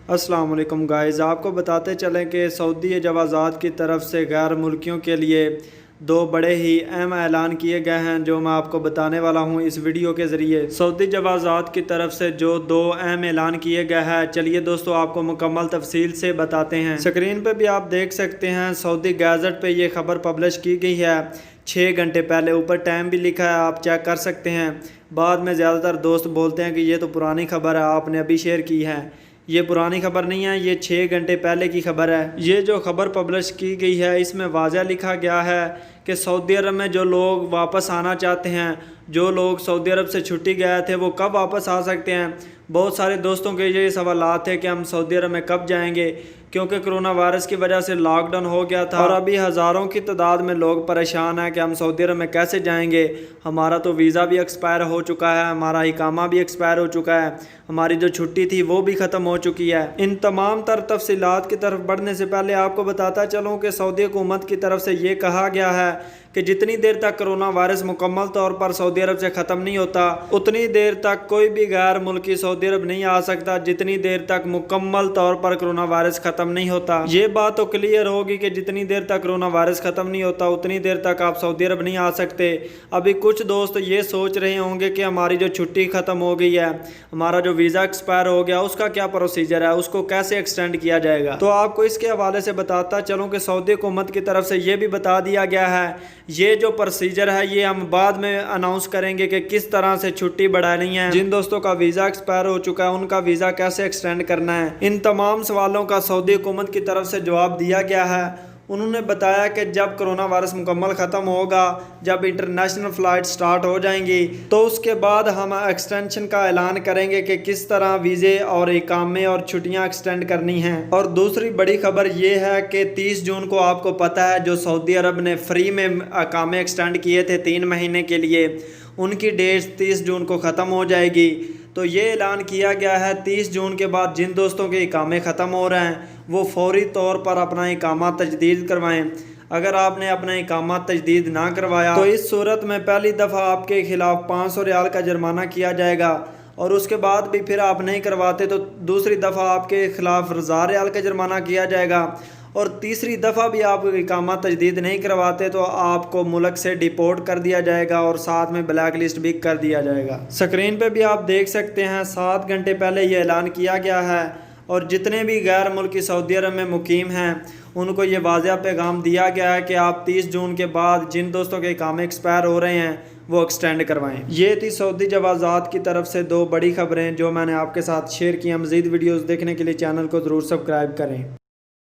السلام علیکم گائز، آپ کو بتاتے چلیں کہ سعودی جوازات کی طرف سے غیر ملکیوں کے لیے دو بڑے ہی اہم اعلان کیے گئے ہیں جو میں آپ کو بتانے والا ہوں اس ویڈیو کے ذریعے۔ سعودی جوازات کی طرف سے جو دو اہم اعلان کیے گئے ہیں، چلیے دوستو آپ کو مکمل تفصیل سے بتاتے ہیں۔ سکرین پہ بھی آپ دیکھ سکتے ہیں، سعودی گیزٹ پہ یہ خبر پبلش کی گئی ہے 6 گھنٹے پہلے، اوپر ٹائم بھی لکھا ہے، آپ چیک کر سکتے ہیں۔ بعد میں زیادہ تر دوست بولتے ہیں کہ یہ تو پرانی خبر ہے، آپ نے ابھی شیئر کی ہے۔ یہ پرانی خبر نہیں ہے، یہ 6 گھنٹے پہلے کی خبر ہے۔ یہ جو خبر پبلش کی گئی ہے اس میں واضح لکھا گیا ہے کہ سعودی عرب میں جو لوگ واپس آنا چاہتے ہیں، جو لوگ سعودی عرب سے چھٹی گئے تھے، وہ کب واپس آ سکتے ہیں۔ بہت سارے دوستوں کے یہ سوالات تھے کہ ہم سعودی عرب میں کب جائیں گے، کیونکہ کرونا وائرس کی وجہ سے لاک ڈاؤن ہو گیا تھا اور ابھی ہزاروں کی تعداد میں لوگ پریشان ہیں کہ ہم سعودی عرب میں کیسے جائیں گے۔ ہمارا تو ویزا بھی ایکسپائر ہو چکا ہے، ہمارا اقامہ بھی ایکسپائر ہو چکا ہے، ہماری جو چھٹی تھی وہ بھی ختم ہو چکی ہے۔ ان تمام تر تفصیلات کی طرف بڑھنے سے پہلے آپ کو بتاتا چلوں کہ سعودی حکومت کی طرف سے یہ کہا گیا ہے کہ جتنی دیر تک کرونا وائرس مکمل طور پر سعودی عرب سے ختم نہیں ہوتا، اتنی دیر تک کوئی بھی غیر ملکی سعودی عرب نہیں آ سکتا، جتنی دیر تک مکمل طور پر کرونا وائرس ختم نہیں ہوتا۔ یہ بات تو کلیئر ہوگی کہ جتنی دیر تک کرونا وائرس ختم نہیں ہوتا اتنی دیر تک آپ سعودی عرب نہیں آ سکتے۔ ابھی کچھ دوست یہ سوچ رہے ہوں گے کہ ہماری جو چھٹی ختم ہو گئی ہے، ہمارا جو ویزا ایکسپائر ہو گیا، اس کا کیا پروسیجر ہے، اس کو کیسے ایکسٹینڈ کیا جائے گا۔ تو آپ کو اس کے حوالے سے بتاتا چلوں کہ سعودی حکومت کی طرف سے یہ بھی بتا دیا گیا ہے، یہ جو پروسیجر ہے یہ ہم بعد میں اناؤنس کریں گے کہ کس طرح سے چھٹی بڑھانی ہے۔ جن دوستوں کا ویزا ایکسپائر ہو چکا ہے ان کا ویزا کیسے ایکسٹینڈ کرنا ہے۔ ان تمام سوالوں کا سعودی حکومت کی طرف سے جواب دیا گیا ہے۔ انہوں نے بتایا کہ جب کرونا وائرس مکمل ختم ہوگا، جب انٹرنیشنل فلائٹ سٹارٹ ہو جائیں گی، تو اس کے بعد ہم ایکسٹینشن کا اعلان کریں گے کہ کس طرح ویزے اور اقامے اور چھٹیاں ایکسٹینڈ کرنی ہیں۔ اور دوسری بڑی خبر یہ ہے کہ 30 جون کو آپ کو پتہ ہے جو سعودی عرب نے فری میں اقامے ایکسٹینڈ کیے تھے 3 مہینے کے لیے، ان کی ڈیٹ 30 جون کو ختم ہو جائے گی۔ تو یہ اعلان کیا گیا ہے 30 جون کے بعد جن دوستوں کے اقامے ختم ہو رہے ہیں وہ فوری طور پر اپنا اقامہ تجدید کروائیں۔ اگر آپ نے اپنا اقامہ تجدید نہ کروایا تو اس صورت میں پہلی دفعہ آپ کے خلاف 500 ریال کا جرمانہ کیا جائے گا، اور اس کے بعد بھی پھر آپ نہیں کرواتے تو دوسری دفعہ آپ کے خلاف 1000 ریال کا جرمانہ کیا جائے گا، اور تیسری دفعہ بھی آپ اقامہ تجدید نہیں کرواتے تو آپ کو ملک سے ڈیپورٹ کر دیا جائے گا اور ساتھ میں بلیک لسٹ بھی کر دیا جائے گا۔ سکرین پہ بھی آپ دیکھ سکتے ہیں 7 گھنٹے پہلے یہ اعلان کیا گیا ہے، اور جتنے بھی غیر ملکی سعودی عرب میں مقیم ہیں ان کو یہ واضح پیغام دیا گیا ہے کہ آپ 30 جون کے بعد جن دوستوں کے اقامے ایکسپائر ہو رہے ہیں وہ ایکسٹینڈ کروائیں۔ یہ تھی سعودی جوازات کی طرف سے 2 بڑی خبریں جو میں نے آپ کے ساتھ شیئر کی ہیں۔ مزید ویڈیوز دیکھنے کے لیے چینل کو ضرور سبسکرائب کریں۔